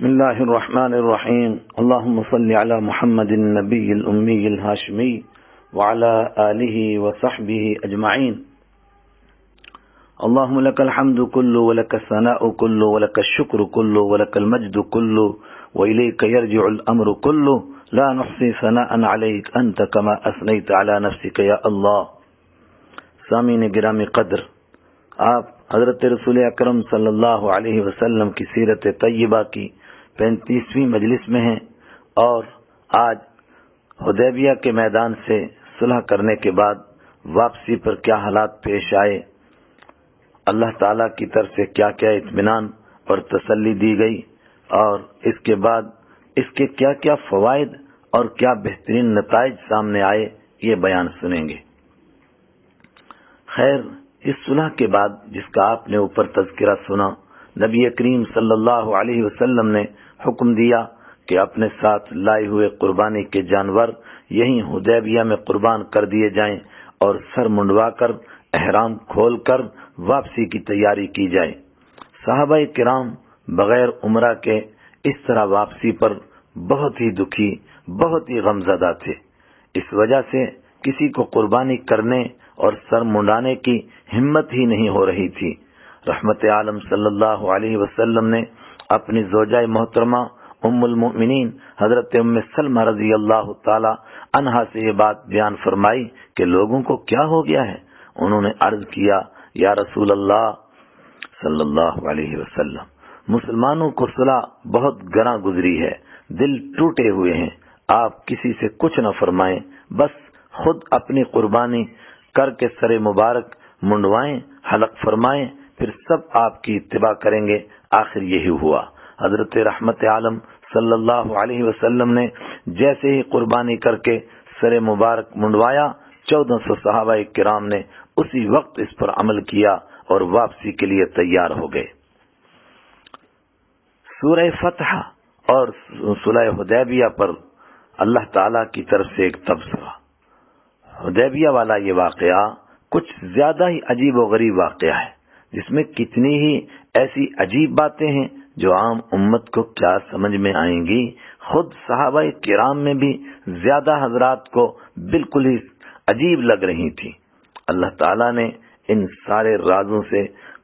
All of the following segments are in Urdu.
بسم الله الرحمن الرحيم. اللهم صل على محمد النبي الأمي الهاشمي وعلى آله وصحبه أجمعين. اللهم لك الحمد كله ولك الثناء كله ولك الشكر كله ولك المجد كله وإليك يرجع الأمر كله لا نحصي ثناء عليك أنت كما أثنيت على نفسك يا الله. سامعین گرامی قدر، آپ حضرت رسول اکرم صلی اللہ علیہ وسلم کی سیرت طیبہ کی 35ویں مجلس میں ہیں، اور آج حدیبیہ کے میدان سے صلح کرنے کے بعد واپسی پر کیا حالات پیش آئے، اللہ تعالیٰ کی طرف سے کیا کیا اطمینان اور تسلی دی گئی، اور اس کے بعد اس کے کیا کیا فوائد اور کیا بہترین نتائج سامنے آئے، یہ بیان سنیں گے۔ خیر، اس صلح کے بعد جس کا آپ نے اوپر تذکرہ سنا، نبی کریم صلی اللہ علیہ وسلم نے حکم دیا کہ اپنے ساتھ لائے ہوئے قربانی کے جانور یہیں حدیبیہ میں قربان کر دیے جائیں اور سر منڈوا کر احرام کھول کر واپسی کی تیاری کی جائے۔ صحابہ کرام بغیر عمرہ کے اس طرح واپسی پر بہت ہی دکھی، بہت ہی غمزدہ تھے۔ اس وجہ سے کسی کو قربانی کرنے اور سر منڈانے کی ہمت ہی نہیں ہو رہی تھی۔ رحمت عالم صلی اللہ علیہ وسلم نے اپنی زوجہ محترمہ ام المؤمنین حضرت ام سلمہ رضی اللہ تعالی عنہا سے یہ بات بیان فرمائی کہ لوگوں کو کیا ہو گیا ہے۔ انہوں نے عرض کیا، یا رسول اللہ صلی اللہ علیہ وسلم، مسلمانوں کو صلح بہت گراں گزری ہے، دل ٹوٹے ہوئے ہیں، آپ کسی سے کچھ نہ فرمائیں، بس خود اپنی قربانی کر کے سر مبارک منڈوائیں، حلق فرمائیں، پھر سب آپ کی اتباع کریں گے۔ آخر یہی ہوا۔ حضرت رحمت عالم صلی اللہ علیہ وسلم نے جیسے ہی قربانی کر کے سر مبارک منڈوایا، 1400 صحابہ کرام نے اسی وقت اس پر عمل کیا اور واپسی کے لیے تیار ہو گئے۔ سورہ فتح اور صلح حدیبیہ پر اللہ تعالی کی طرف سے ایک تبصرہ۔ حدیبیہ والا یہ واقعہ کچھ زیادہ ہی عجیب و غریب واقعہ ہے، جس میں کتنی ہی ایسی عجیب باتیں ہیں جو عام امت کو کیا سمجھ میں آئیں گی۔ خود صحابہ کرام میں بھی زیادہ حضرات کو بالکل ہی عجیب لگ رہی تھی۔ اللہ تعالیٰ نے ان سارے رازوں سے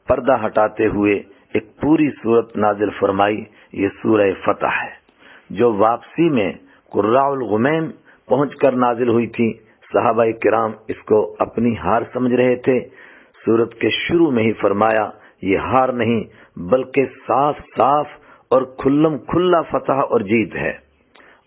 پردہ ہٹاتے ہوئے ایک پوری صورت نازل فرمائی۔ یہ سورہ فتح ہے، جو واپسی میں قراء الغمیم پہنچ کر نازل ہوئی تھی۔ صحابہ کرام اس کو اپنی ہار سمجھ رہے تھے۔ سورت کے شروع میں ہی فرمایا، یہ ہار نہیں بلکہ صاف صاف اور کھلم کھلا فتح اور جیت ہے،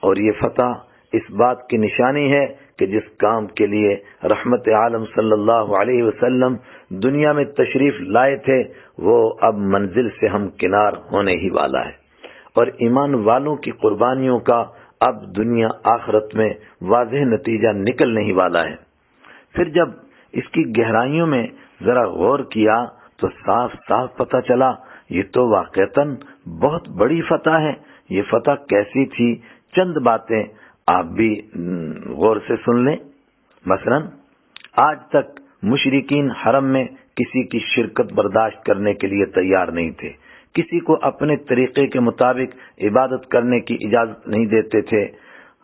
اور یہ فتح اس بات کی نشانی ہے کہ جس کام کے لیے رحمت عالم صلی اللہ علیہ وسلم دنیا میں تشریف لائے تھے، وہ اب منزل سے ہمکنار ہونے ہی والا ہے، اور ایمان والوں کی قربانیوں کا اب دنیا آخرت میں واضح نتیجہ نکلنے ہی والا ہے۔ پھر جب اس کی گہرائیوں میں ذرا غور کیا تو صاف صاف پتہ چلا یہ تو واقعتاً بہت بڑی فتح ہے۔ یہ فتح کیسی تھی؟ چند باتیں آپ بھی غور سے سن لیں۔ مثلا آج تک مشرکین حرم میں کسی کی شرکت برداشت کرنے کے لیے تیار نہیں تھے، کسی کو اپنے طریقے کے مطابق عبادت کرنے کی اجازت نہیں دیتے تھے،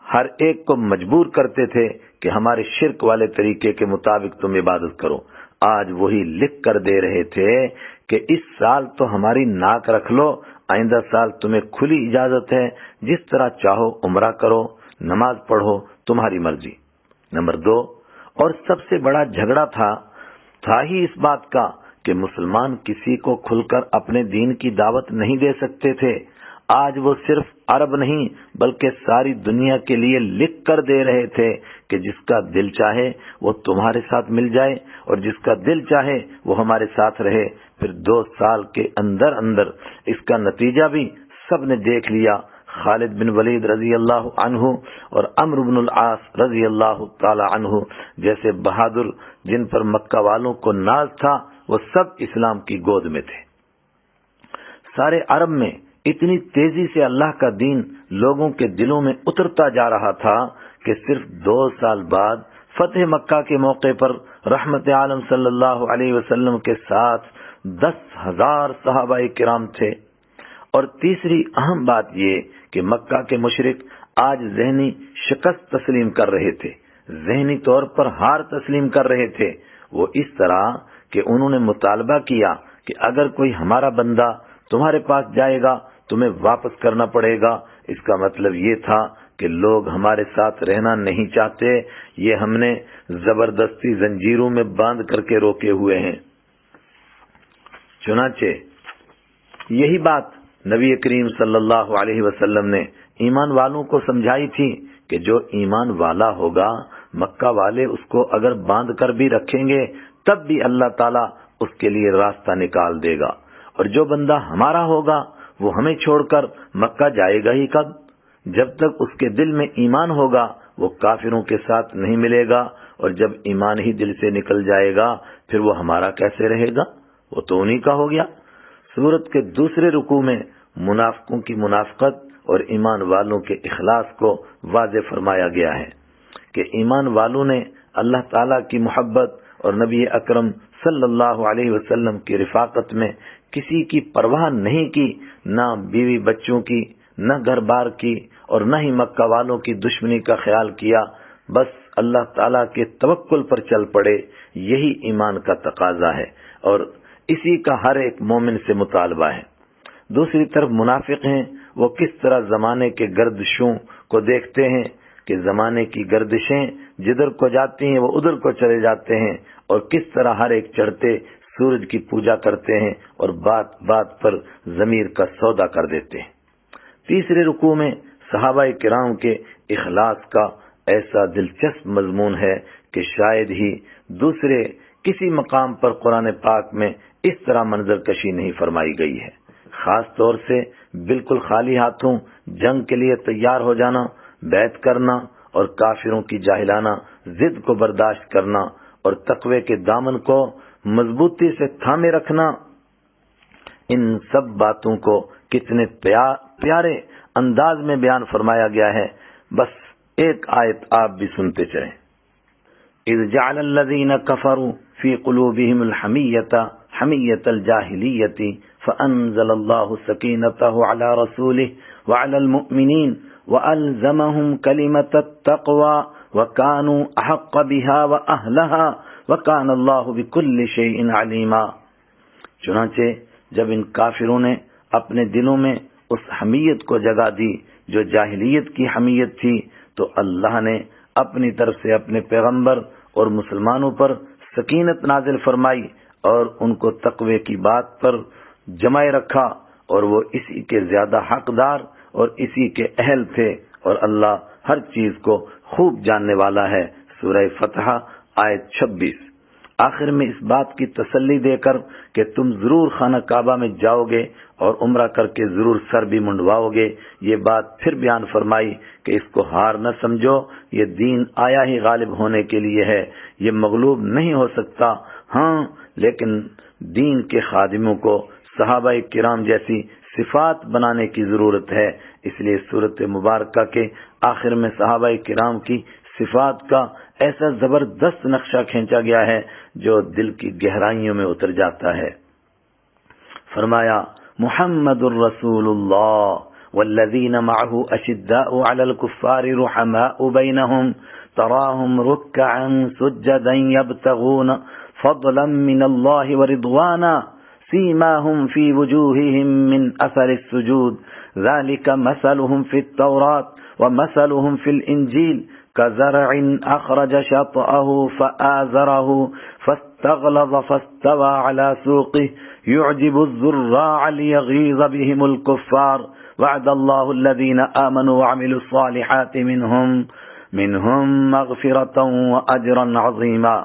ہر ایک کو مجبور کرتے تھے کہ ہمارے شرک والے طریقے کے مطابق تم عبادت کرو۔ آج وہی لکھ کر دے رہے تھے کہ اس سال تو ہماری ناک رکھ لو، آئندہ سال تمہیں کھلی اجازت ہے، جس طرح چاہو عمرہ کرو، نماز پڑھو، تمہاری مرضی۔ نمبر 2، اور سب سے بڑا جھگڑا تھا ہی اس بات کا کہ مسلمان کسی کو کھل کر اپنے دین کی دعوت نہیں دے سکتے تھے۔ آج وہ صرف عرب نہیں بلکہ ساری دنیا کے لیے لکھ کر دے رہے تھے کہ جس کا دل چاہے وہ تمہارے ساتھ مل جائے، اور جس کا دل چاہے وہ ہمارے ساتھ رہے۔ پھر 2 سال کے اندر اندر اس کا نتیجہ بھی سب نے دیکھ لیا۔ خالد بن ولید رضی اللہ عنہ اور عمرو بن العاص رضی اللہ تعالی عنہ جیسے بہادر جن پر مکہ والوں کو ناز تھا، وہ سب اسلام کی گود میں تھے۔ سارے عرب میں اتنی تیزی سے اللہ کا دین لوگوں کے دلوں میں اترتا جا رہا تھا کہ صرف 2 سال بعد فتح مکہ کے موقع پر رحمت عالم صلی اللہ علیہ وسلم کے ساتھ 10,000 صحابہ کرام تھے، اور تیسری اہم بات یہ کہ مکہ کے مشرک آج ذہنی شکست تسلیم کر رہے تھے، ذہنی طور پر ہار تسلیم کر رہے تھے۔ وہ اس طرح کہ انہوں نے مطالبہ کیا کہ اگر کوئی ہمارا بندہ تمہارے پاس جائے گا تمہیں واپس کرنا پڑے گا۔ اس کا مطلب یہ تھا کہ لوگ ہمارے ساتھ رہنا نہیں چاہتے، یہ ہم نے زبردستی زنجیروں میں باندھ کر کے روکے ہوئے ہیں۔ چنانچہ یہی بات نبی کریم صلی اللہ علیہ وسلم نے ایمان والوں کو سمجھائی تھی کہ جو ایمان والا ہوگا مکہ والے اس کو اگر باندھ کر بھی رکھیں گے تب بھی اللہ تعالیٰ اس کے لیے راستہ نکال دے گا، اور جو بندہ ہمارا ہوگا وہ ہمیں چھوڑ کر مکہ جائے گا ہی کب؟ جب تک اس کے دل میں ایمان ہوگا وہ کافروں کے ساتھ نہیں ملے گا، اور جب ایمان ہی دل سے نکل جائے گا پھر وہ ہمارا کیسے رہے گا؟ وہ تو انہی کا ہو گیا۔ سورت کے دوسرے رکوع میں منافقوں کی منافقت اور ایمان والوں کے اخلاص کو واضح فرمایا گیا ہے کہ ایمان والوں نے اللہ تعالیٰ کی محبت اور نبی اکرم صلی اللہ علیہ وسلم کی رفاقت میں کسی کی پرواہ نہیں کی، نہ بیوی بچوں کی، نہ گھر بار کی، اور نہ ہی مکہ والوں کی دشمنی کا خیال کیا، بس اللہ تعالیٰ کے توکل پر چل پڑے۔ یہی ایمان کا تقاضا ہے اور اسی کا ہر ایک مومن سے مطالبہ ہے۔ دوسری طرف منافق ہیں، وہ کس طرح زمانے کے گردشوں کو دیکھتے ہیں کہ زمانے کی گردشیں جدھر کو جاتی ہیں وہ ادھر کو چلے جاتے ہیں، اور کس طرح ہر ایک چڑھتے سورج کی پوجا کرتے ہیں اور بات بات پر ضمیر کا سودا کر دیتے ہیں۔ تیسرے رکوع میں صحابہ کرام کے اخلاص کا ایسا دلچسپ مضمون ہے کہ شاید ہی دوسرے کسی مقام پر قرآن پاک میں اس طرح منظر کشی نہیں فرمائی گئی ہے۔ خاص طور سے بالکل خالی ہاتھوں جنگ کے لیے تیار ہو جانا، بیعت کرنا اور کافروں کی جاہلانہ ضد کو برداشت کرنا اور تقوی کے دامن کو مضبوطی سے تھامے رکھنا، ان سب باتوں کو کتنے پیارے انداز میں بیان فرمایا گیا ہے۔ بس ایک آیت آپ بھی سنتے چلیں۔ اذ جعل الذین کفروا فی قلوبہم الحمیۃ حمیۃ الجاہلیۃ فانزل اللہ سکینتہ علی رسولہ وعلی المؤمنین وألزمهم كلمة التقوى وكانوا أحق بها وأهلها وكان الله بكل شيء عليما۔ چنانچہ جب ان کافروں نے اپنے دلوں میں اس حمیت کو جگہ دی جو جاہلیت کی حمیت تھی، تو اللہ نے اپنی طرف سے اپنے پیغمبر اور مسلمانوں پر سکینت نازل فرمائی اور ان کو تقوی کی بات پر جمائے رکھا، اور وہ اسی کے زیادہ حقدار اور اسی کے اہل تھے، اور اللہ ہر چیز کو خوب جاننے والا ہے۔ سورہ فتح آیت 26۔ آخر میں اس بات کی تسلی دے کر کہ تم ضرور خانہ کعبہ میں جاؤ گے اور عمرہ کر کے ضرور سر بھی منڈواؤ گے، یہ بات پھر بیان فرمائی کہ اس کو ہار نہ سمجھو، یہ دین آیا ہی غالب ہونے کے لیے ہے، یہ مغلوب نہیں ہو سکتا۔ ہاں، لیکن دین کے خادموں کو صحابہ کرام جیسی صفات بنانے کی ضرورت ہے۔ اس لیے سورۃ مبارکہ کے آخر میں صحابہ کرام کی صفات کا ایسا زبردست نقشہ کھینچا گیا ہے جو دل کی گہرائیوں میں اتر جاتا ہے۔ فرمایا محمد الرسول اللہ والذین معه اشداء علی الکفار رحماء بینہم تراہم رکعا سجدا یبتغون فضلا من اللہ ورضوانا سیماہم فی وجوہہم من اثر السجود ذلک مثلہم فی التوراة ومثلہم فی الانجیل كزرع أخرج شطأه فآزره فاستغلظ فاستوى على سوقه يعجب الزراع ليغيظ بهم الكفار وعد الله الذين آمنوا وعملوا الصالحات منهم مغفرة وأجرا عظيما۔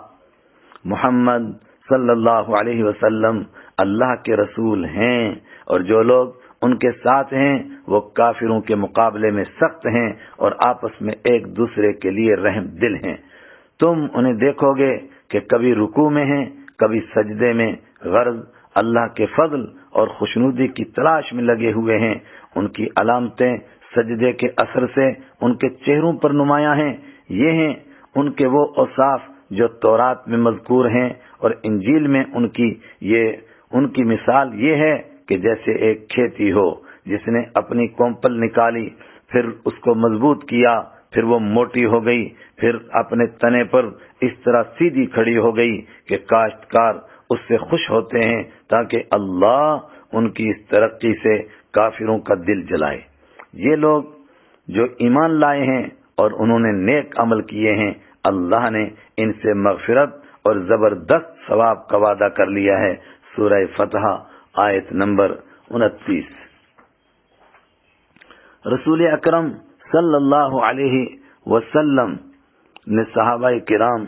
محمد صلی اللہ علیہ وسلم اللہ کے رسول ہیں، اور جو لوگ ان کے ساتھ ہیں وہ کافروں کے مقابلے میں سخت ہیں اور آپس میں ایک دوسرے کے لیے رحم دل ہیں۔ تم انہیں دیکھو گے کہ کبھی رکوع میں ہیں، کبھی سجدے میں، غرض اللہ کے فضل اور خوشنودی کی تلاش میں لگے ہوئے ہیں۔ ان کی علامتیں سجدے کے اثر سے ان کے چہروں پر نمایاں ہیں۔ یہ ہیں ان کے وہ اوصاف جو تورات میں مذکور ہیں، اور انجیل میں ان کی مثال یہ ہے کہ جیسے ایک کھیتی ہو جس نے اپنی کومپل نکالی، پھر اس کو مضبوط کیا، پھر وہ موٹی ہو گئی، پھر اپنے تنے پر اس طرح سیدھی کھڑی ہو گئی کہ کاشتکار اس سے خوش ہوتے ہیں تاکہ اللہ ان کی اس ترقی سے کافروں کا دل جلائے۔ یہ لوگ جو ایمان لائے ہیں اور انہوں نے نیک عمل کیے ہیں، اللہ نے ان سے مغفرت اور زبردست ثواب کا وعدہ کر لیا ہے۔ سورہ فتح آیت نمبر 29۔ رسول اکرم صلی اللہ علیہ وسلم نے صحابہ کرام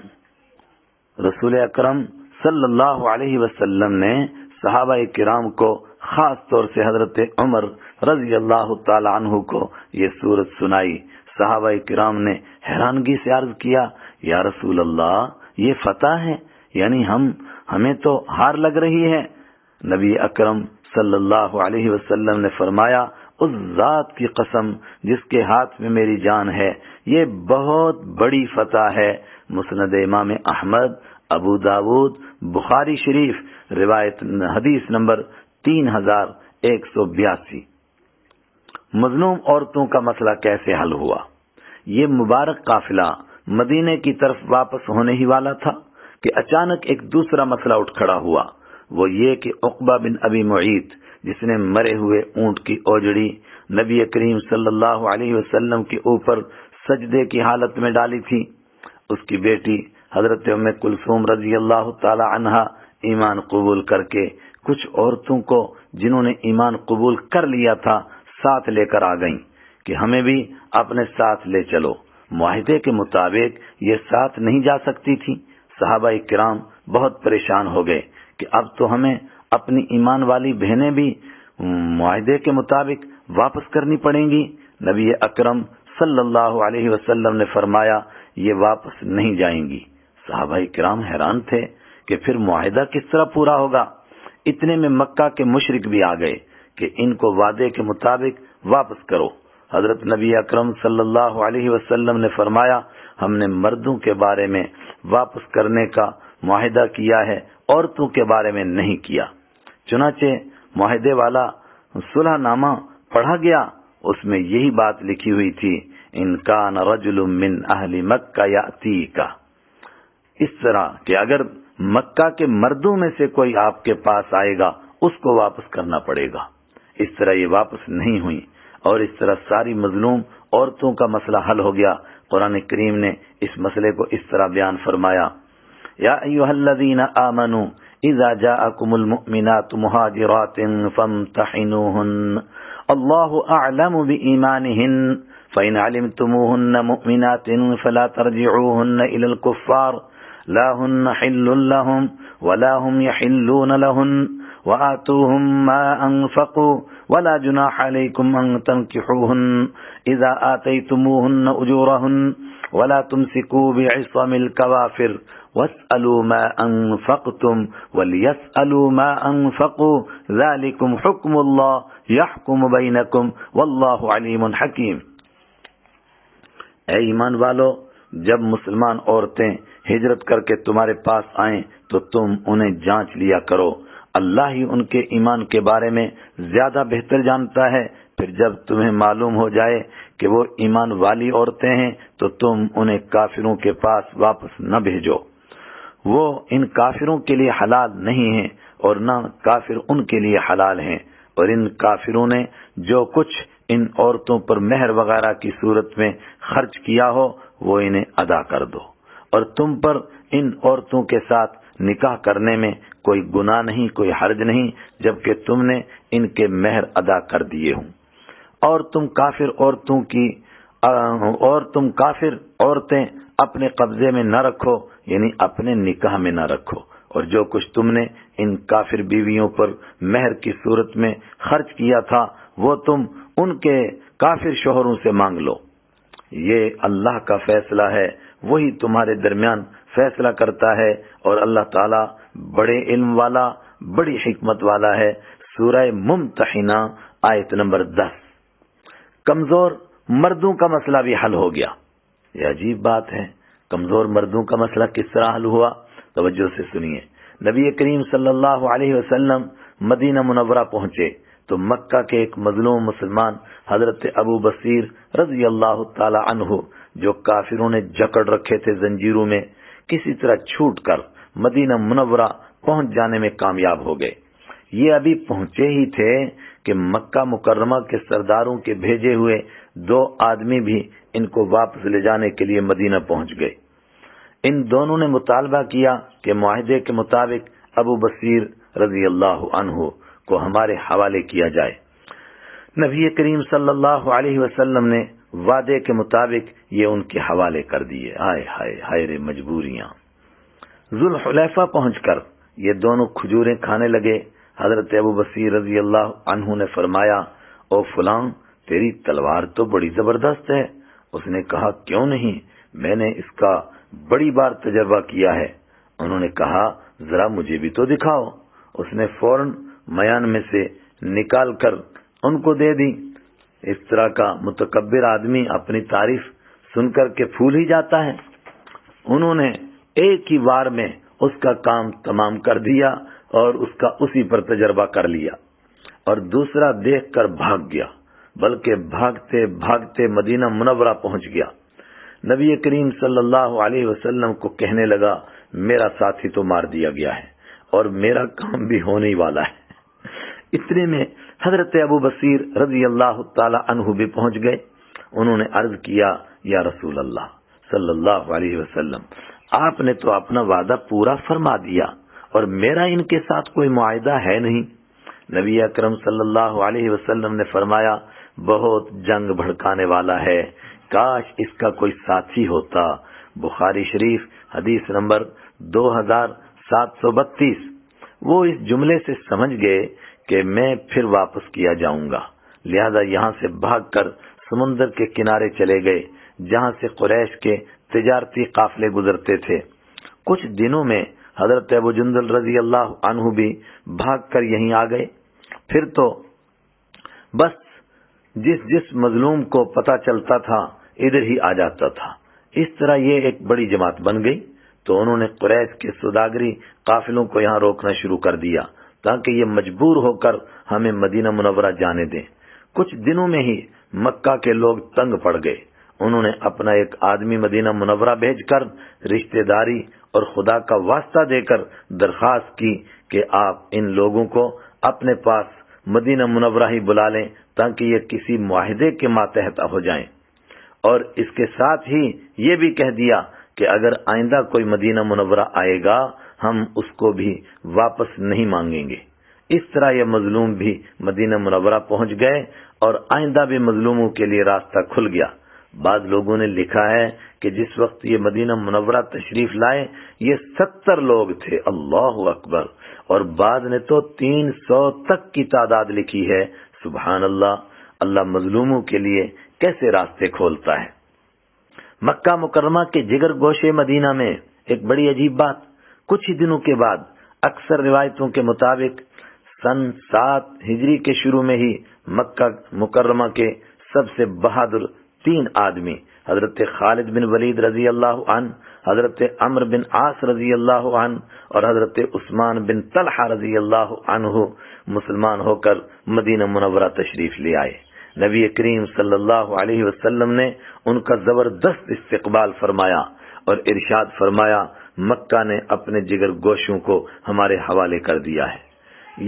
رسول اکرم صلی اللہ علیہ وسلم نے صحابہ کرام کو، خاص طور سے حضرت عمر رضی اللہ تعالی عنہ کو یہ سورت سنائی۔ صحابہ کرام نے حیرانگی سے عرض کیا، یا رسول اللہ، یہ فتح ہے؟ یعنی ہمیں تو ہار لگ رہی ہے۔ نبی اکرم صلی اللہ علیہ وسلم نے فرمایا، اس ذات کی قسم جس کے ہاتھ میں میری جان ہے، یہ بہت بڑی فتح ہے۔ مسند امام احمد، ابو داود، بخاری شریف، روایت حدیث نمبر 3182۔ مظلوم عورتوں کا مسئلہ کیسے حل ہوا؟ یہ مبارک قافلہ مدینے کی طرف واپس ہونے ہی والا تھا کہ اچانک ایک دوسرا مسئلہ اٹھ کھڑا ہوا، وہ یہ کہ عقبہ بن ابی معیط، جس نے مرے ہوئے اونٹ کی اوجڑی نبی کریم صلی اللہ علیہ وسلم کے اوپر سجدے کی حالت میں ڈالی تھی، اس کی بیٹی حضرت ام کلثوم رضی اللہ تعالی عنہا ایمان قبول کر کے کچھ عورتوں کو جنہوں نے ایمان قبول کر لیا تھا ساتھ لے کر آ گئیں کہ ہمیں بھی اپنے ساتھ لے چلو۔ معاہدے کے مطابق یہ ساتھ نہیں جا سکتی تھی۔ صحابہ کرام بہت پریشان ہو گئے کہ اب تو ہمیں اپنی ایمان والی بہنیں بھی معاہدے کے مطابق واپس کرنی پڑیں گی۔ نبی اکرم صلی اللہ علیہ وسلم نے فرمایا، یہ واپس نہیں جائیں گی۔ صحابہ کرام حیران تھے کہ پھر معاہدہ کس طرح پورا ہوگا۔ اتنے میں مکہ کے مشرک بھی آ گئے کہ ان کو وعدے کے مطابق واپس کرو۔ حضرت نبی اکرم صلی اللہ علیہ وسلم نے فرمایا، ہم نے مردوں کے بارے میں واپس کرنے کا معاہدہ کیا ہے، عورتوں کے بارے میں نہیں کیا۔ چنانچہ معاہدے والا صلح نامہ پڑھا گیا، اس میں یہی بات لکھی ہوئی تھی، ان کان رجل من اہل مکہ یاتیکا، اس طرح کہ اگر مکہ کے مردوں میں سے کوئی آپ کے پاس آئے گا اس کو واپس کرنا پڑے گا۔ اس طرح یہ واپس نہیں ہوئی اور اس طرح ساری مظلوم عورتوں کا مسئلہ حل ہو گیا۔ قرآن کریم نے اس مسئلے کو اس طرح بیان فرمایا، یا ایھا الذین آمنوا اذا جاءکم المؤمنات مہاجرات فامتحنوہن اللہ اعلم بایمانہن فإن علمتموہن مؤمنات فلا ترجعوہن الی الکفار لا ہن حل لهم ولا هم يحلون لهن وآتوهم ما انفقوا ولا جناح عليكم ان تنكحوهن اذا آتيتموهن اجورهن ولا تمسكوا بعصم الكوافر واسألوا ما انفقتم وليسألوا ما انفقوا ذلكم حكم الله يحكم بينكم والله عليم حكيم۔ اے ایمان والو، جب مسلمان عورتیں ہجرت کر کے تمہارے پاس آئیں تو تم انہیں جانچ لیا کرو، اللہ ہی ان کے ایمان کے بارے میں زیادہ بہتر جانتا ہے۔ پھر جب تمہیں معلوم ہو جائے کہ وہ ایمان والی عورتیں ہیں تو تم انہیں کافروں کے پاس واپس نہ بھیجو، وہ ان کافروں کے لیے حلال نہیں ہیں اور نہ کافر ان کے لیے حلال ہیں، اور ان کافروں نے جو کچھ ان عورتوں پر مہر وغیرہ کی صورت میں خرچ کیا ہو وہ انہیں ادا کر دو، اور تم پر ان عورتوں کے ساتھ نکاح کرنے میں کوئی گناہ نہیں، کوئی حرج نہیں، جبکہ تم نے ان کے مہر ادا کر دیے ہوں۔ اور تم کافر عورتیں اپنے قبضے میں نہ رکھو، یعنی اپنے نکاح میں نہ رکھو، اور جو کچھ تم نے ان کافر بیویوں پر مہر کی صورت میں خرچ کیا تھا وہ تم ان کے کافر شوہروں سے مانگ لو۔ یہ اللہ کا فیصلہ ہے، وہی تمہارے درمیان فیصلہ کرتا ہے، اور اللہ تعالیٰ بڑے علم والا، بڑی حکمت والا ہے۔ سورہ ممتحنہ آیت نمبر 10۔ کمزور مردوں کا مسئلہ بھی حل ہو گیا۔ یہ عجیب بات ہے، کمزور مردوں کا مسئلہ کس طرح حل ہوا؟ توجہ سے سنیے۔ نبی کریم صلی اللہ علیہ وسلم مدینہ منورہ پہنچے تو مکہ کے ایک مظلوم مسلمان حضرت ابو بصیر رضی اللہ تعالی عنہ، جو کافروں نے جکڑ رکھے تھے زنجیروں میں، کسی طرح چھوٹ کر مدینہ منورہ پہنچ جانے میں کامیاب ہو گئے۔ یہ ابھی پہنچے ہی تھے کہ مکہ مکرمہ کے سرداروں کے بھیجے ہوئے 2 آدمی بھی ان کو واپس لے جانے کے لیے مدینہ پہنچ گئے۔ ان دونوں نے مطالبہ کیا کہ معاہدے کے مطابق ابو بصیر رضی اللہ عنہ کو ہمارے حوالے کیا جائے۔ نبی کریم صلی اللہ علیہ وسلم نے وعدے کے مطابق یہ ان کے حوالے کر دیے۔ ہائے ہائے ہائے رے مجبوریاں۔ ذوالحلیفہ پہنچ کر یہ دونوں کھجوریں کھانے لگے۔ حضرت ابو بصیر رضی اللہ عنہ نے فرمایا، او فلاں، تیری تلوار تو بڑی زبردست ہے۔ اس نے کہا، کیوں نہیں، میں نے اس کا بڑی بار تجربہ کیا ہے۔ انہوں نے کہا، ذرا مجھے بھی تو دکھاؤ۔ اس نے فوراً میان میں سے نکال کر ان کو دے دی۔ اس طرح کا متکبر آدمی اپنی تعریف سن کر کے پھول ہی جاتا ہے۔ انہوں نے ایک ہی وار میں اس کا کام تمام کر دیا اور اس کا اسی پر تجربہ کر لیا، اور دوسرا دیکھ کر بھاگ گیا، بلکہ بھاگتے بھاگتے مدینہ منورہ پہنچ گیا۔ نبی کریم صلی اللہ علیہ وسلم کو کہنے لگا، میرا ساتھی تو مار دیا گیا ہے اور میرا کام بھی ہونے والا ہے۔ اتنے میں حضرت ابو بصیر رضی اللہ تعالی عنہ بھی پہنچ گئے۔ انہوں نے عرض کیا، یا رسول اللہ صلی اللہ علیہ وسلم، آپ نے تو اپنا وعدہ پورا فرما دیا اور میرا ان کے ساتھ کوئی معاہدہ ہے نہیں۔ نبی اکرم صلی اللہ علیہ وسلم نے فرمایا، بہت جنگ بھڑکانے والا ہے، کاش اس کا کوئی ساتھی ہوتا۔ بخاری شریف حدیث نمبر 2732۔ وہ اس جملے سے سمجھ گئے کہ میں پھر واپس کیا جاؤں گا، لہذا یہاں سے بھاگ کر سمندر کے کنارے چلے گئے، جہاں سے قریش کے تجارتی قافلے گزرتے تھے۔ کچھ دنوں میں حضرت ابو جندل رضی اللہ عنہ بھی بھاگ کر یہیں آ گئے۔ پھر تو بس جس مظلوم کو پتہ چلتا تھا ادھر ہی آ جاتا تھا۔ اس طرح یہ ایک بڑی جماعت بن گئی، تو انہوں نے قریش کے سوداگری قافلوں کو یہاں روکنا شروع کر دیا تاکہ یہ مجبور ہو کر ہمیں مدینہ منورہ جانے دیں۔ کچھ دنوں میں ہی مکہ کے لوگ تنگ پڑ گئے۔ انہوں نے اپنا ایک آدمی مدینہ منورہ بھیج کر رشتہ داری اور خدا کا واسطہ دے کر درخواست کی کہ آپ ان لوگوں کو اپنے پاس مدینہ منورہ ہی بلا لیں تاکہ یہ کسی معاہدے کے ماتحت ہو جائیں، اور اس کے ساتھ ہی یہ بھی کہہ دیا کہ اگر آئندہ کوئی مدینہ منورہ آئے گا ہم اس کو بھی واپس نہیں مانگیں گے۔ اس طرح یہ مظلوم بھی مدینہ منورہ پہنچ گئے اور آئندہ بھی مظلوموں کے لیے راستہ کھل گیا۔ بعض لوگوں نے لکھا ہے کہ جس وقت یہ مدینہ منورہ تشریف لائے یہ 70 لوگ تھے، اللہ اکبر، اور بعض نے تو 300 تک کی تعداد لکھی ہے۔ سبحان اللہ، اللہ مظلوموں کے لیے کیسے راستے کھولتا ہے۔ مکہ مکرمہ کے جگر گوشے مدینہ میں ایک بڑی عجیب بات، کچھ ہی دنوں کے بعد اکثر روایتوں کے مطابق سن 7 ہجری کے شروع میں ہی مکہ مکرمہ کے سب سے بہادر 3 آدمی، حضرت خالد بن ولید رضی اللہ عنہ، حضرت عمرو بن عاص رضی اللہ عنہ اور حضرت عثمان بن طلحہ رضی اللہ عنہ مسلمان ہو کر مدینہ منورہ تشریف لے آئے۔ نبی کریم صلی اللہ علیہ وسلم نے ان کا زبردست استقبال فرمایا اور ارشاد فرمایا، مکہ نے اپنے جگر گوشوں کو ہمارے حوالے کر دیا ہے۔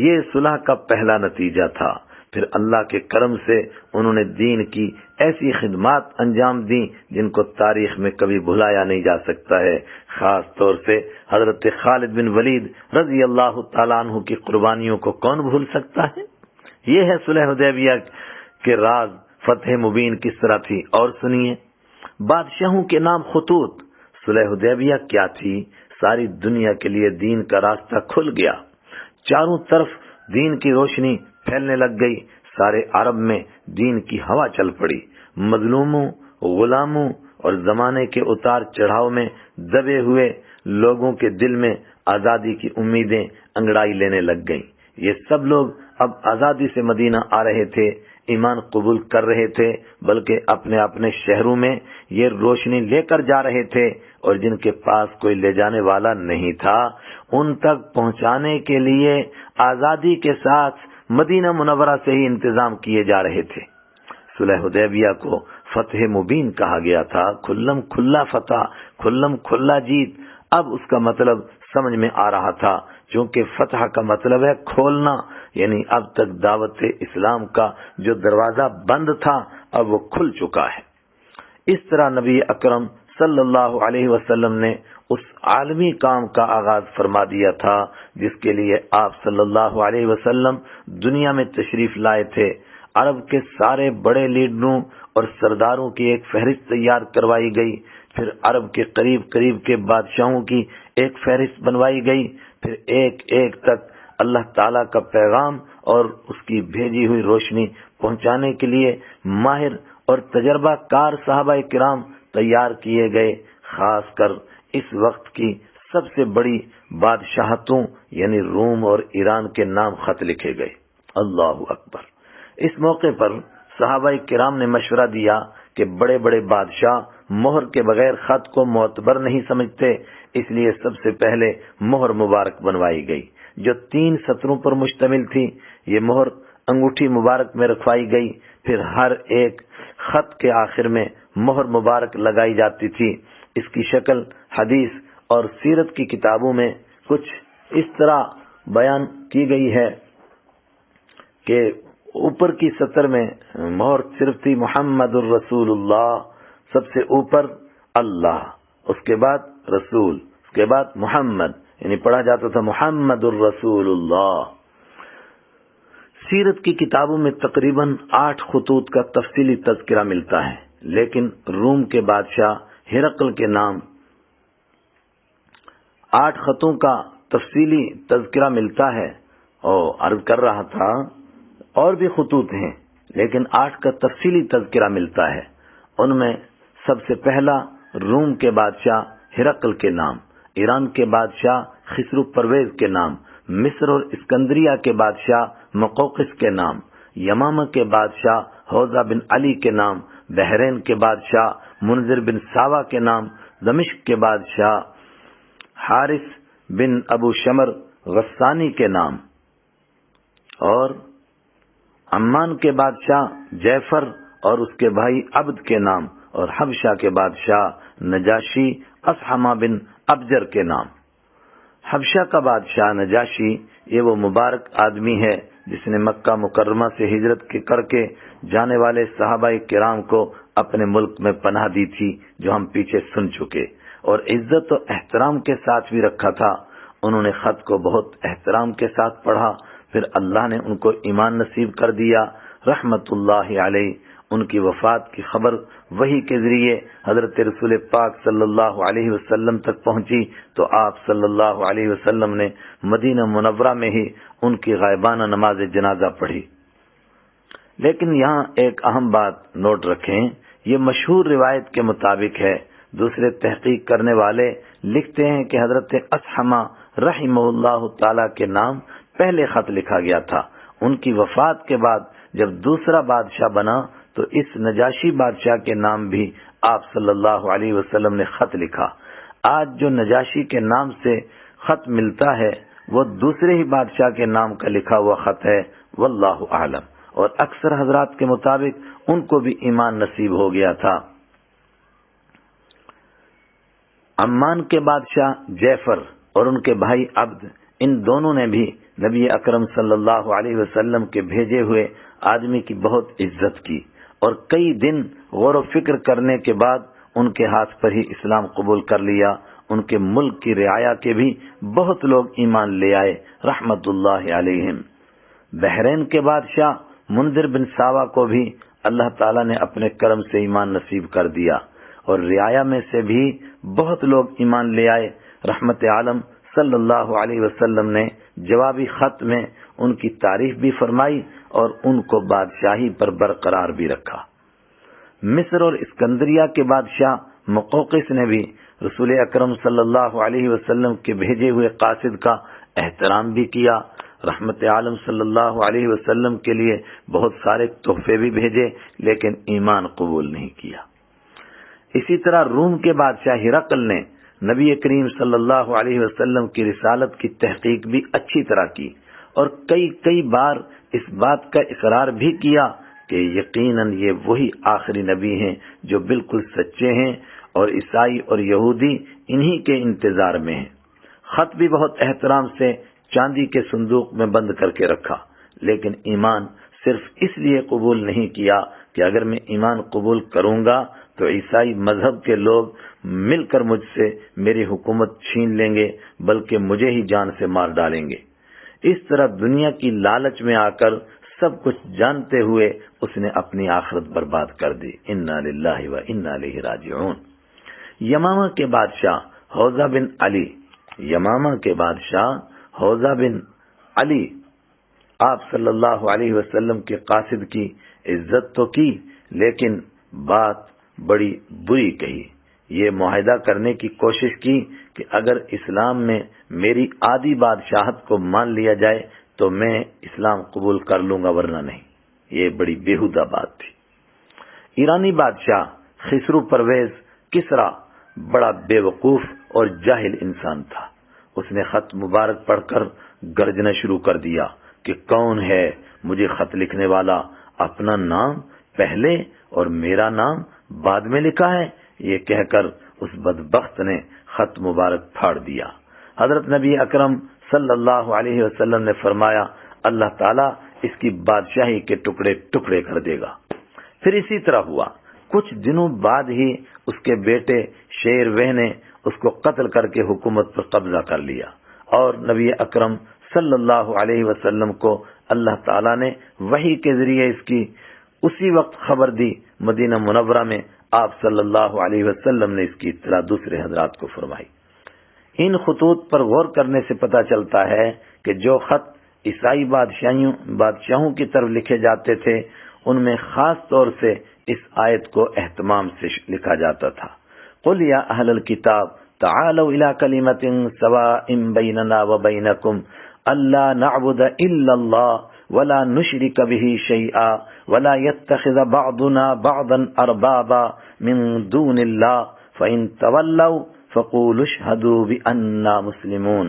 یہ صلح کا پہلا نتیجہ تھا۔ پھر اللہ کے کرم سے انہوں نے دین کی ایسی خدمات انجام دیں جن کو تاریخ میں کبھی بھلایا نہیں جا سکتا ہے۔ خاص طور سے حضرت خالد بن ولید رضی اللہ تعالیٰ عنہ کی قربانیوں کو کون بھول سکتا ہے۔ یہ ہے صلح حدیبیہ کے راز، فتح مبین کس طرح تھی، اور سنیے۔ بادشاہوں کے نام خطوط۔ صلح حدیبیہ کیا تھی؟ ساری دنیا کے لیے دین کا راستہ کھل گیا، چاروں طرف دین کی روشنی پھیلنے لگ گئی، سارے عرب میں دین کی ہوا چل پڑی۔ مظلوموں، غلاموں اور زمانے کے اتار چڑھاؤ میں دبے ہوئے لوگوں کے دل میں آزادی کی امیدیں انگڑائی لینے لگ گئیں۔ یہ سب لوگ اب آزادی سے مدینہ آ رہے تھے، ایمان قبول کر رہے تھے، بلکہ اپنے اپنے شہروں میں یہ روشنی لے کر جا رہے تھے، اور جن کے پاس کوئی لے جانے والا نہیں تھا ان تک پہنچانے کے لیے آزادی کے ساتھ مدینہ منورہ سے ہی انتظام کیے جا رہے تھے۔ صلح حدیبیہ کو فتح مبین کہا گیا تھا، کھلم کھلا فتح، کھلم کھلا جیت۔ اب اس کا مطلب سمجھ میں آ رہا تھا، چونکہ فتح کا مطلب ہے کھولنا، یعنی اب تک دعوت اسلام کا جو دروازہ بند تھا اب وہ کھل چکا ہے۔ اس طرح نبی اکرم صلی اللہ علیہ وسلم نے اس عالمی کام کا آغاز فرما دیا تھا جس کے لیے آپ صلی اللہ علیہ وسلم دنیا میں تشریف لائے تھے۔ عرب کے سارے بڑے لیڈروں اور سرداروں کی ایک فہرست تیار کروائی گئی، پھر عرب کے قریب قریب کے بادشاہوں کی ایک فہرست بنوائی گئی، پھر ایک ایک تک اللہ تعالیٰ کا پیغام اور اس کی بھیجی ہوئی روشنی پہنچانے کے لیے ماہر اور تجربہ کار صحابہ کرام تیار کیے گئے۔ خاص کر اس وقت کی سب سے بڑی بادشاہتوں یعنی روم اور ایران کے نام خط لکھے گئے۔ اللہ اکبر۔ اس موقع پر صحابہ کرام نے مشورہ دیا کہ بڑے بڑے بادشاہ مہر کے بغیر خط کو معتبر نہیں سمجھتے، اس لیے سب سے پہلے مہر مبارک بنوائی گئی جو 3 سطروں پر مشتمل تھی۔ یہ مہر انگوٹھی مبارک میں رکھوائی گئی، پھر ہر ایک خط کے آخر میں مہر مبارک لگائی جاتی تھی۔ اس کی شکل حدیث اور سیرت کی کتابوں میں کچھ اس طرح بیان کی گئی ہے کہ اوپر کی سطر میں مہر صرف تھی محمد الرسول اللہ، سب سے اوپر اللہ، اس کے بعد رسول، اس کے بعد محمد، یعنی پڑھا جاتا تھا محمد الرسول اللہ۔ سیرت کی کتابوں میں تقریباً 8 خطوط کا تفصیلی تذکرہ ملتا ہے، لیکن روم کے بادشاہ ہرقل کے نام 8 خطوں کا تفصیلی تذکرہ ملتا ہے۔ اور عرض کر رہا تھا اور بھی خطوط ہیں لیکن 8 کا تفصیلی تذکرہ ملتا ہے۔ ان میں سب سے پہلا روم کے بادشاہ ہرقل کے نام، ایران کے بادشاہ خسرو پرویز کے نام، مصر اور اسکندریہ کے بادشاہ مقوقس کے نام، یمامہ کے بادشاہ حوزہ بن علی کے نام، بحرین کے بادشاہ منذر بن ساوا کے نام، دمشق کے بادشاہ حارث بن ابو شمر غسانی کے نام، اور عمان کے بادشاہ جعفر اور اس کے بھائی عبد کے نام، اور حبشہ کے بادشاہ نجاشی اصحمہ بن ابجر کے نام۔ حبشہ کا بادشاہ نجاشی یہ وہ مبارک آدمی ہے جس نے مکہ مکرمہ سے ہجرت کر کے جانے والے صحابہ کرام کو اپنے ملک میں پناہ دی تھی، جو ہم پیچھے سن چکے، اور عزت و احترام کے ساتھ بھی رکھا تھا۔ انہوں نے خط کو بہت احترام کے ساتھ پڑھا، پھر اللہ نے ان کو ایمان نصیب کر دیا رحمت اللہ علیہ۔ ان کی وفات کی خبر وحی کے ذریعے حضرت رسول پاک صلی اللہ علیہ وسلم تک پہنچی تو آپ صلی اللہ علیہ وسلم نے مدینہ منورہ میں ہی ان کی غائبانہ نماز جنازہ پڑھی۔ لیکن یہاں ایک اہم بات نوٹ رکھیں، یہ مشہور روایت کے مطابق ہے۔ دوسرے تحقیق کرنے والے لکھتے ہیں کہ حضرت اصحمہ رحمہ اللہ تعالی کے نام پہلے خط لکھا گیا تھا۔ ان کی وفات کے بعد جب دوسرا بادشاہ بنا تو اس نجاشی بادشاہ کے نام بھی آپ صلی اللہ علیہ وسلم نے خط لکھا۔ آج جو نجاشی کے نام سے خط ملتا ہے وہ دوسرے ہی بادشاہ کے نام کا لکھا ہوا خط ہے، واللہ اعلم، اور اکثر حضرات کے مطابق ان کو بھی ایمان نصیب ہو گیا تھا۔ عمان کے بادشاہ جعفر اور ان کے بھائی عبد، ان دونوں نے بھی نبی اکرم صلی اللہ علیہ وسلم کے بھیجے ہوئے آدمی کی بہت عزت کی، اور کئی دن غور و فکر کرنے کے بعد ان کے ہاتھ پر ہی اسلام قبول کر لیا۔ ان کے ملک کی رعایا کے بھی بہت لوگ ایمان لے آئے رحمت اللہ علیہم۔ بحرین کے بادشاہ منذر بن ساوا کو بھی اللہ تعالیٰ نے اپنے کرم سے ایمان نصیب کر دیا، اور رعایا میں سے بھی بہت لوگ ایمان لے آئے۔ رحمت عالم صلی اللہ علیہ وسلم نے جوابی خط میں ان کی تعریف بھی فرمائی اور ان کو بادشاہی پر برقرار بھی رکھا۔ مصر اور اسکندریہ کے بادشاہ مقوقس نے بھی رسول اکرم صلی اللہ علیہ وسلم کے بھیجے ہوئے قاصد کا احترام بھی کیا۔ رحمت عالم صلی اللہ علیہ وسلم کے لیے بہت سارے تحفے بھی بھیجے، لیکن ایمان قبول نہیں کیا۔ اسی طرح روم کے بادشاہ ہرقل نے نبی کریم صلی اللہ علیہ وسلم کی رسالت کی تحقیق بھی اچھی طرح کی، اور کئی بار اس بات کا اقرار بھی کیا کہ یقیناً یہ وہی آخری نبی ہیں جو بالکل سچے ہیں، اور عیسائی اور یہودی انہی کے انتظار میں ہیں۔ خط بھی بہت احترام سے چاندی کے صندوق میں بند کر کے رکھا، لیکن ایمان صرف اس لیے قبول نہیں کیا کہ اگر میں ایمان قبول کروں گا تو عیسائی مذہب کے لوگ مل کر مجھ سے میری حکومت چھین لیں گے، بلکہ مجھے ہی جان سے مار ڈالیں گے۔ اس طرح دنیا کی لالچ میں آ کر سب کچھ جانتے ہوئے اس نے اپنی آخرت برباد کر دی۔ انا للہ و انا الیہ راجعون۔ یمامہ کے بادشاہ حوضہ بن علی، یمامہ کے بادشاہ حوضہ بن علی آپ صلی اللہ علیہ وسلم کے قاصد کی عزت تو کی، لیکن بات بڑی بری کہی۔ یہ معاہدہ کرنے کی کوشش کی کہ اگر اسلام میں میری آدھی بادشاہت کو مان لیا جائے تو میں اسلام قبول کر لوں گا، ورنہ نہیں۔ یہ بڑی بیہودہ بات تھی۔ ایرانی بادشاہ خسرو پرویز کسرا بڑا بے وقوف اور جاہل انسان تھا۔ اس نے خط مبارک پڑھ کر گرجنا شروع کر دیا کہ کون ہے مجھے خط لکھنے والا، اپنا نام پہلے اور میرا نام بعد میں لکھا ہے۔ یہ کہہ کر اس بدبخت نے خط مبارک پھاڑ دیا۔ حضرت نبی اکرم صلی اللہ علیہ وسلم نے فرمایا اللہ تعالیٰ اس کی بادشاہی کے ٹکڑے ٹکڑے کر دے گا۔ پھر اسی طرح ہوا۔ کچھ دنوں بعد ہی اس کے بیٹے شیر وہ نے اس کو قتل کر کے حکومت پر قبضہ کر لیا، اور نبی اکرم صلی اللہ علیہ وسلم کو اللہ تعالیٰ نے وحی کے ذریعے اس کی اسی وقت خبر دی۔ مدینہ منورہ میں آپ صلی اللہ علیہ وسلم نے اس کی اطلاع دوسرے حضرات کو فرمائی۔ ان خطوط پر غور کرنے سے پتہ چلتا ہے کہ جو خط عیسائی بادشاہوں کی طرف لکھے جاتے تھے ان میں خاص طور سے اس آیت کو اہتمام سے لکھا جاتا تھا، قُلْ يَا أَهْلَ الْكِتَابِ تَعَالَوْا إِلَىٰ كَلِمَةٍ سَوَاءٍ بَيْنَنَا وَبَيْنَكُمْ أَلَّا نَعْبُدَ إِلَّا اللَّهَ وَلَا نُشْرِكَ بِهِ شَيْئًا وَلَا يَتَّخِذَ بَعْضُنَا بَعْضًا أَرْبَابًا مِّن دُونِ اللَّهِ فَإِن تَوَلَّوْا فَقُولُوا اشْهَدُوا بِأَنَّا مُسْلِمُونَ۔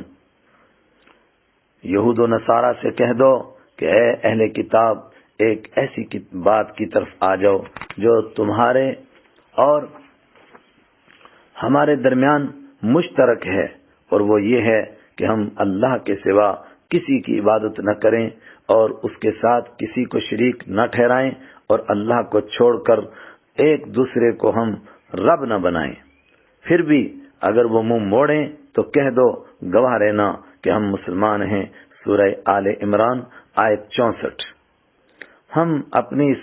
یہود و نصارہ سے کہہ دو کہ اے اہل کتاب، ایک ایسی بات کی طرف آ جاؤ جو تمہارے اور ہمارے درمیان مشترک ہے، اور وہ یہ ہے کہ ہم اللہ کے سوا کسی کی عبادت نہ کریں اور اس کے ساتھ کسی کو شریک نہ ٹھہرائیں، اور اللہ کو چھوڑ کر ایک دوسرے کو ہم رب نہ بنائیں۔ پھر بھی اگر وہ منہ موڑیں تو کہہ دو گواہ رہنا کہ ہم مسلمان ہیں۔ سورہ آل عمران آیت 64۔ ہم اپنی اس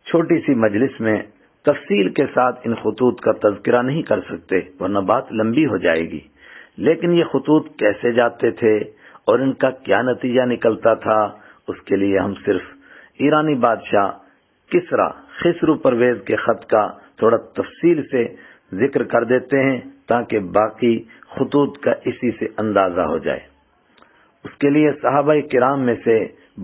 چھوٹی سی مجلس میں تفصیل کے ساتھ ان خطوط کا تذکرہ نہیں کر سکتے، ورنہ بات لمبی ہو جائے گی، لیکن یہ خطوط کیسے جاتے تھے اور ان کا کیا نتیجہ نکلتا تھا، اس کے لیے ہم صرف ایرانی بادشاہ کسرا خسرو پرویز کے خط کا تھوڑا تفصیل سے ذکر کر دیتے ہیں تاکہ باقی خطوط کا اسی سے اندازہ ہو جائے۔ اس کے لیے صحابہ کرام میں سے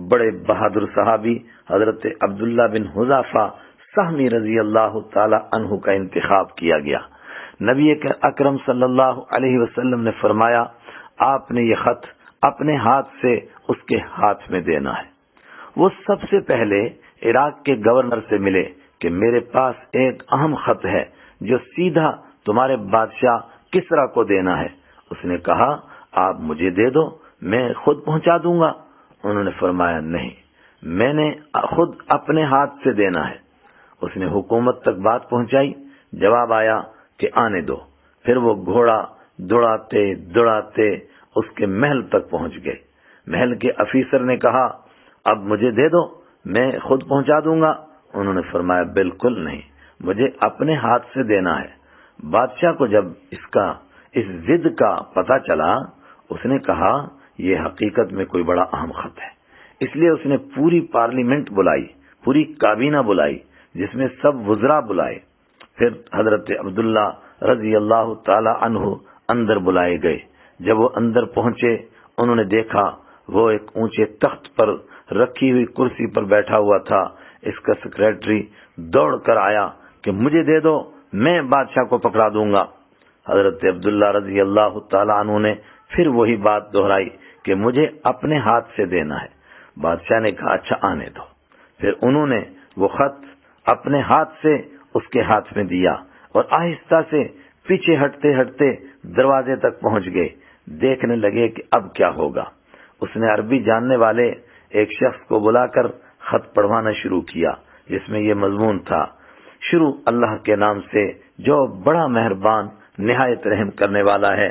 بڑے بہادر صحابی حضرت عبداللہ بن حذافہ سہمی رضی اللہ تعالی عنہ کا انتخاب کیا گیا۔ نبی اکرم صلی اللہ علیہ وسلم نے فرمایا آپ نے یہ خط اپنے ہاتھ سے اس کے ہاتھ میں دینا ہے۔ وہ سب سے پہلے عراق کے گورنر سے ملے کہ میرے پاس ایک اہم خط ہے جو سیدھا تمہارے بادشاہ کسرا کو دینا ہے۔ اس نے کہا آپ مجھے دے دو، میں خود پہنچا دوں گا۔ انہوں نے فرمایا نہیں، میں نے خود اپنے ہاتھ سے دینا ہے۔ اس نے حکومت تک بات پہنچائی، جواب آیا کہ آنے دو۔ پھر وہ گھوڑا دوڑاتے دوڑاتے اس کے محل تک پہنچ گئے۔ محل کے افیسر نے کہا اب مجھے دے دو، میں خود پہنچا دوں گا۔ انہوں نے فرمایا بالکل نہیں، مجھے اپنے ہاتھ سے دینا ہے۔ بادشاہ کو جب اس ضد کا پتہ چلا، اس نے کہا یہ حقیقت میں کوئی بڑا اہم خط ہے، اس لیے اس نے پوری پارلیمنٹ بلائی، پوری کابینہ بلائی جس میں سب وزراء بلائے۔ پھر حضرت عبداللہ رضی اللہ تعالی عنہ اندر بلائے گئے۔ جب وہ اندر پہنچے انہوں نے دیکھا وہ ایک اونچے تخت پر رکھی ہوئی کرسی پر بیٹھا ہوا تھا۔ اس کا سیکریٹری دوڑ کر آیا کہ مجھے دے دو، میں بادشاہ کو پکڑا دوں گا۔ حضرت عبداللہ رضی اللہ تعالی عنہ نے پھر وہی بات دہرائی کہ مجھے اپنے ہاتھ سے دینا ہے۔ بادشاہ نے کہا اچھا آنے دو۔ پھر انہوں نے وہ خط اپنے ہاتھ سے اس کے ہاتھ میں دیا اور آہستہ سے پیچھے ہٹتے ہٹتے دروازے تک پہنچ گئے۔ دیکھنے لگے کہ اب کیا ہوگا۔ اس نے عربی جاننے والے ایک شخص کو بلا کر خط پڑھوانا شروع کیا، جس میں یہ مضمون تھا: شروع اللہ کے نام سے جو بڑا مہربان نہایت رحم کرنے والا ہے۔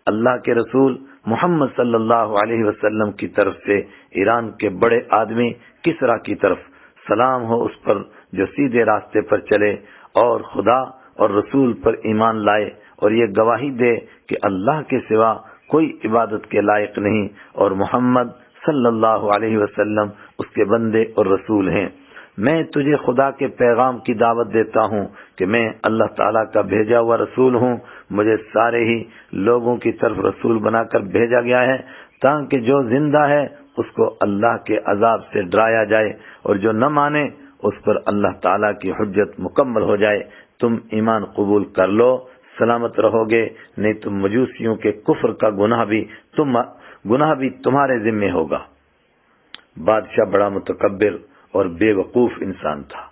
اللہ کے رسول محمد صلی اللہ علیہ وسلم کی طرف سے ایران کے بڑے آدمی کسرا کی طرف سلام ہو اس پر جو سیدھے راستے پر چلے اور خدا اور رسول پر ایمان لائے اور یہ گواہی دے کہ اللہ کے سوا کوئی عبادت کے لائق نہیں اور محمد صلی اللہ علیہ وسلم اس کے بندے اور رسول ہیں۔ میں تجھے خدا کے پیغام کی دعوت دیتا ہوں کہ میں اللہ تعالیٰ کا بھیجا ہوا رسول ہوں۔ مجھے سارے ہی لوگوں کی طرف رسول بنا کر بھیجا گیا ہے تاکہ جو زندہ ہے اس کو اللہ کے عذاب سے ڈرایا جائے اور جو نہ مانے اس پر اللہ تعالیٰ کی حجت مکمل ہو جائے۔ تم ایمان قبول کر لو، سلامت رہو گے، نہیں تو مجوسیوں کے کفر کا گناہ بھی تمہارے ذمہ ہوگا۔ بادشاہ بڑا متکبر اور بے وقوف انسان تھا۔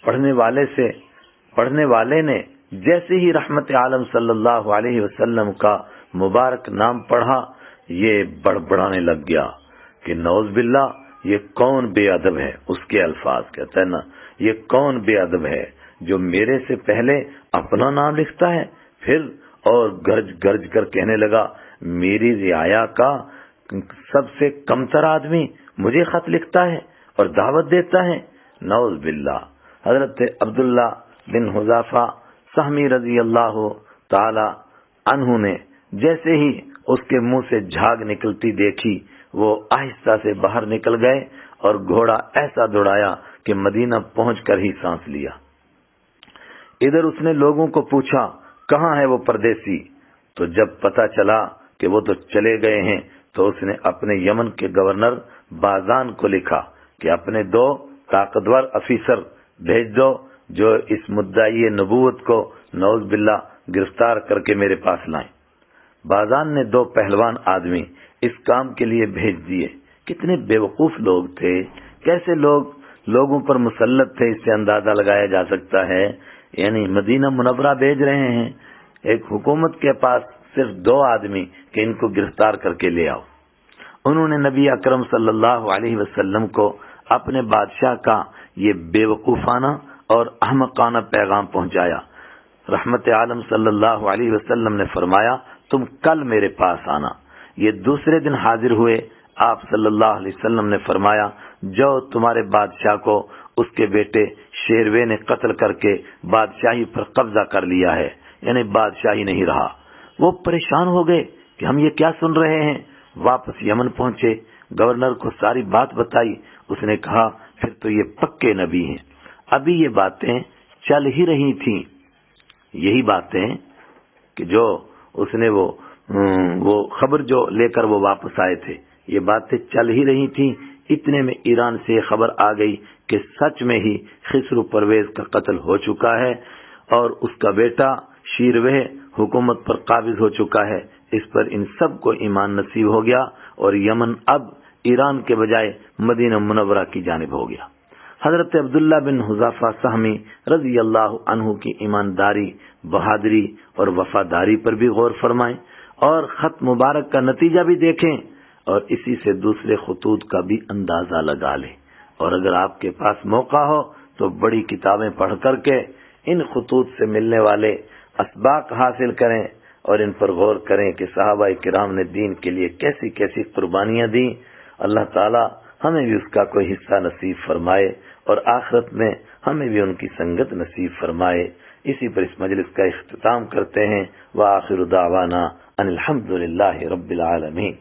پڑھنے والے نے جیسے ہی رحمت عالم صلی اللہ علیہ وسلم کا مبارک نام پڑھا، یہ بڑبڑانے لگ گیا کہ نعوذ باللہ، یہ کون بے ادب ہے۔ اس کے الفاظ کہتا ہے نا، یہ کون بے ادب ہے جو میرے سے پہلے اپنا نام لکھتا ہے، پھر اور گرج کر کہنے لگا میری رعایا کا سب سے کمتر آدمی مجھے خط لکھتا ہے اور دعوت دیتا ہے۔ نعوذ باللہ۔ حضرت عبداللہ بن حذیفہ سہمی رضی اللہ تعالی عنہ نے جیسے ہی اس کے منہ سے جھاگ نکلتی دیکھی، وہ آہستہ سے باہر نکل گئے اور گھوڑا ایسا دوڑایا کہ مدینہ پہنچ کر ہی سانس لیا۔ ادھر اس نے لوگوں کو پوچھا کہاں ہے وہ پردیسی، تو جب پتہ چلا کہ وہ تو چلے گئے ہیں تو اس نے اپنے یمن کے گورنر بازان کو لکھا کہ اپنے 2 طاقتور افیسر بھیج دو جو اس مدعی نبوت کو نعوذ باللہ گرفتار کر کے میرے پاس لائیں۔ بازان نے 2 پہلوان آدمی اس کام کے لیے بھیج دیے۔ کتنے بیوقوف لوگ تھے، کیسے لوگوں پر مسلط تھے، اس سے اندازہ لگایا جا سکتا ہے۔ یعنی مدینہ منورہ بھیج رہے ہیں ایک حکومت کے پاس صرف 2 آدمی کہ ان کو گرفتار کر کے لے آؤ۔ انہوں نے نبی اکرم صلی اللہ علیہ وسلم کو اپنے بادشاہ کا یہ بے وقوفانہ اور احمقانہ پیغام پہنچایا۔ رحمت عالم صلی اللہ علیہ وسلم نے فرمایا تم کل میرے پاس آنا۔ یہ دوسرے دن حاضر ہوئے۔ آپ صلی اللہ علیہ وسلم نے فرمایا جو تمہارے بادشاہ کو اس کے بیٹے شیروے نے قتل کر کے بادشاہی پر قبضہ کر لیا ہے، یعنی بادشاہی نہیں رہا۔ وہ پریشان ہو گئے کہ ہم یہ کیا سن رہے ہیں۔ واپس یمن پہنچے، گورنر کو ساری بات بتائی۔ اس نے کہا پھر تو یہ پکے نبی ہیں۔ ابھی یہ باتیں چل ہی رہی تھیں، یہی باتیں کہ جو اس نے وہ خبر جو لے کر وہ واپس آئے تھے، یہ باتیں چل ہی رہی تھیں۔ اتنے میں ایران سے یہ خبر آ گئی کہ سچ میں ہی خسرو پرویز کا قتل ہو چکا ہے اور اس کا بیٹا شیروے حکومت پر قابض ہو چکا ہے۔ اس پر ان سب کو ایمان نصیب ہو گیا اور یمن اب ایران کے بجائے مدینہ منورہ کی جانب ہو گیا۔ حضرت عبداللہ بن حذیفہ سہمی رضی اللہ عنہ کی ایمانداری، بہادری اور وفاداری پر بھی غور فرمائیں اور خط مبارک کا نتیجہ بھی دیکھیں اور اسی سے دوسرے خطوط کا بھی اندازہ لگا لیں۔ اور اگر آپ کے پاس موقع ہو تو بڑی کتابیں پڑھ کر کے ان خطوط سے ملنے والے اسباق حاصل کریں اور ان پر غور کریں کہ صحابہ کرام نے دین کے لیے کیسی کیسی قربانیاں دیں۔ اللہ تعالی ہمیں بھی اس کا کوئی حصہ نصیب فرمائے اور آخرت میں ہمیں بھی ان کی سنگت نصیب فرمائے۔ اسی پر اس مجلس کا اختتام کرتے ہیں۔ وآخر دعوانا ان الحمد للہ رب العالمین۔